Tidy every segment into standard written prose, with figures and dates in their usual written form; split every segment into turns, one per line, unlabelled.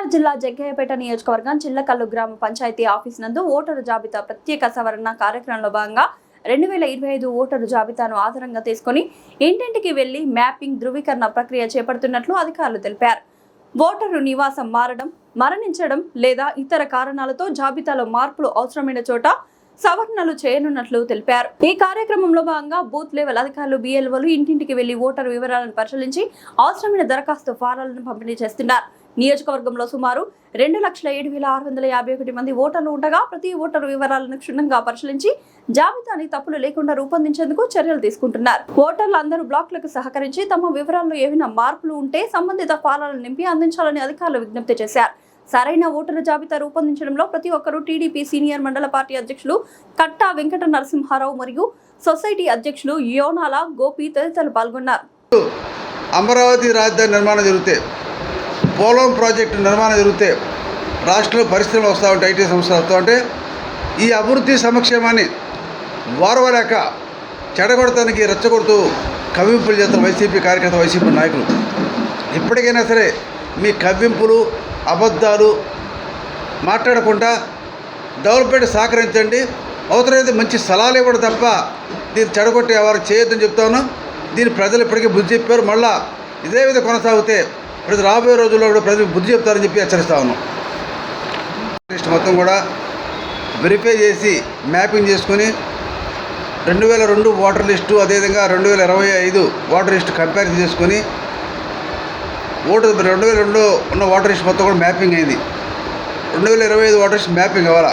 ఎన్టీఆర్ జిల్లా జగ్గయ్యపేట నియోజకవర్గం చిల్లకల్లు గ్రామ పంచాయతీ ఆఫీస్ నందు ఓటరు జాబితా ప్రత్యేక సవరణ కార్యక్రమంలో భాగంగా 2025 ఓటరు జాబితాను ఆధారంగా తీసుకుని ఇంటింటికి వెళ్లి మ్యాపింగ్ ధృవీకరణ ప్రక్రియ చేపడుతున్నట్లు అధికారులు తెలిపారు. ఓటరు నివాసం మారడం, మరణించడం లేదా ఇతర కారణాలతో జాబితాలో మార్పులు అవసరమైన చోట సవరణలు చేయనున్నట్లు తెలిపారు. ఈ కార్యక్రమంలో భాగంగా బూత్ లెవెల్ అధికారులు బిఎల్ఓలు ఇంటింటికి వెళ్లి ఓటరు వివరాలను పరిశీలించి అవసరమైన దరఖాస్తు ఫారాలను పంపిణీ చేస్తున్నారు. నియోజకవర్గంలో సుమారు 2,07,651 మంది ఓటర్లు ఉండగా ప్రతి ఓటరు వివరాలను క్షుణ్ణంగా పరిశీలించి జాబితాని తప్పులు లేకుండా రూపొందించేందుకు చర్యలు తీసుకుంటున్నారు. ఓటర్లు అందరూ బ్లాక్లకు సహకరించి తమ వివరాల్లో ఏవైనా మార్పులు ఉంటే సంబంధిత ఫారాలను నింపి అందించాలని అధికారులు విజ్ఞప్తి చేశారు. సరైన ఓటరు జాబితా రూపొందించడంలో ప్రతి ఒక్కరూ టీడీపీ సీనియర్ మండల పార్టీ అధ్యక్షులు కట్టా వెంకట నరసింహారావు మరియు సొసైటీ అధ్యక్షులు యోనాల గోపి తదితరులు పాల్గొన్నారు.
అమరావతి రాజధాని నిర్మాణం జరిగితే, పోలవరం ప్రాజెక్టు నిర్మాణం జరిగితే, రాష్ట్రంలో పరిశ్రమలు వస్తూ ఉంటాయి, ఐటీ సంస్థలు వస్తూ ఉంటే ఈ అభివృద్ధి సంక్షేమాన్ని వారవలేక చెడగొడటానికి రెచ్చగొడుతూ కవ్వింపులు చేస్తున్న వైసీపీ కార్యకర్త, వైసీపీ నాయకులు ఇప్పటికైనా సరే మీ కవ్వింపులు, అబద్ధాలు మాట్లాడకుండా డెవలప్మెంట్ సహకరించండి. అవసరమైతే మంచి సలహాలు ఇవ్వడం తప్ప దీన్ని చెడగొట్టి ఎవరు చేయొద్దని చెప్తాను. దీన్ని ప్రజలు ఇప్పటికీ బుద్ధి చెప్పారు. మళ్ళీ ఇదే విధంగా కొనసాగితే ప్రతి రాబోయే రోజుల్లో కూడా ప్రజలు బుద్ధి చెప్తారని చెప్పి హెచ్చరిస్తా ఉన్నాం. లిస్ట్ మొత్తం కూడా వెరిఫై చేసి మ్యాపింగ్ చేసుకుని 2002 ఓటర్ లిస్టు, అదేవిధంగా 2025 ఓటర్ లిస్టు కంపారిజన్ చేసుకొని 2002 ఉన్న ఓటర్ లిస్ట్ మొత్తం కూడా మ్యాపింగ్ అయింది. 2025 ఓటర్ లిస్ట్ మ్యాపింగ్ అవ్వాలా.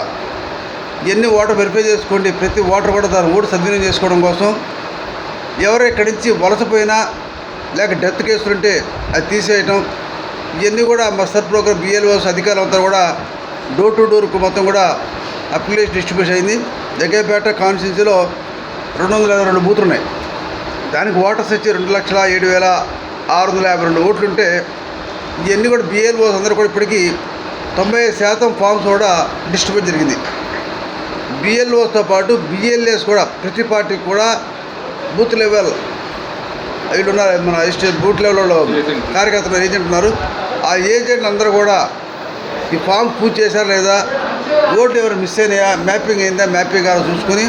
ఇవన్నీ ఓటర్ వెరిఫై చేసుకోండి. ప్రతి ఓటర్ కూడా దాని ఓటు సద్వినియోగం చేసుకోవడం కోసం ఎవరు ఇక్కడి నుంచి వలసపోయినా లేక డెత్ కేసులుంటే అది తీసేయటం, ఇవన్నీ కూడా మా సర్ ప్రోగ్రామ్ బిఎల్ఓస్ అధికారులు అంతా కూడా డోర్ టు డోర్కు మొత్తం కూడా అప్లికేషన్ డిస్ట్రిబ్యూషన్ అయింది. జగ్గయ్యపేట కాన్స్టిట్యున్సీలో 222 బూతులు ఉన్నాయి. దానికి ఓటర్స్ వచ్చి 2,07,652 ఓట్లుంటే ఇవన్నీ కూడా బిఎల్ఓస్ అందరూ కూడా ఇప్పటికీ 90% ఫామ్స్ కూడా డిస్ట్రిబ్యూట్ జరిగింది. బిఎల్ఓస్తో పాటు బిఎల్ఏస్ కూడా ప్రతి పార్టీకి కూడా బూత్ లెవెల్ వీళ్ళు ఉన్నారు, మన బూత్ లెవెల్లో కార్యకర్తలు ఏజెంట్ ఉన్నారు. ఆ ఏజెంట్లు అందరూ కూడా ఈ ఫామ్ పూర్తి చేశారా లేదా, ఓట్లు ఎవరు మిస్ అయినాయా, మ్యాపింగ్ అయిందా, మ్యాపింగ్ కావాలో చూసుకొని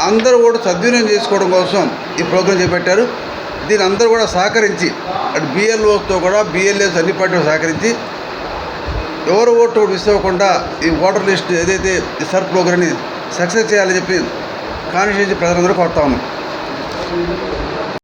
అందరూ కూడా సద్వినియోగం చేసుకోవడం కోసం ఈ ప్రోగ్రాం చేపట్టారు. దీని అందరూ కూడా సహకరించి అటు బిఎల్ఓస్తో కూడా బిఎల్ఏస్ అన్ని పార్టీలు సహకరించి ఎవరు ఓటు మిస్ అవ్వకుండా ఈ ఓటర్ లిస్ట్ ఏదైతే ఈ సర్ ప్రోగ్రామ్ని సక్సెస్ చేయాలని చెప్పి కాన్స్టిట్యూన్సీ ప్రజలందరూ కోరుతా ఉన్నాం.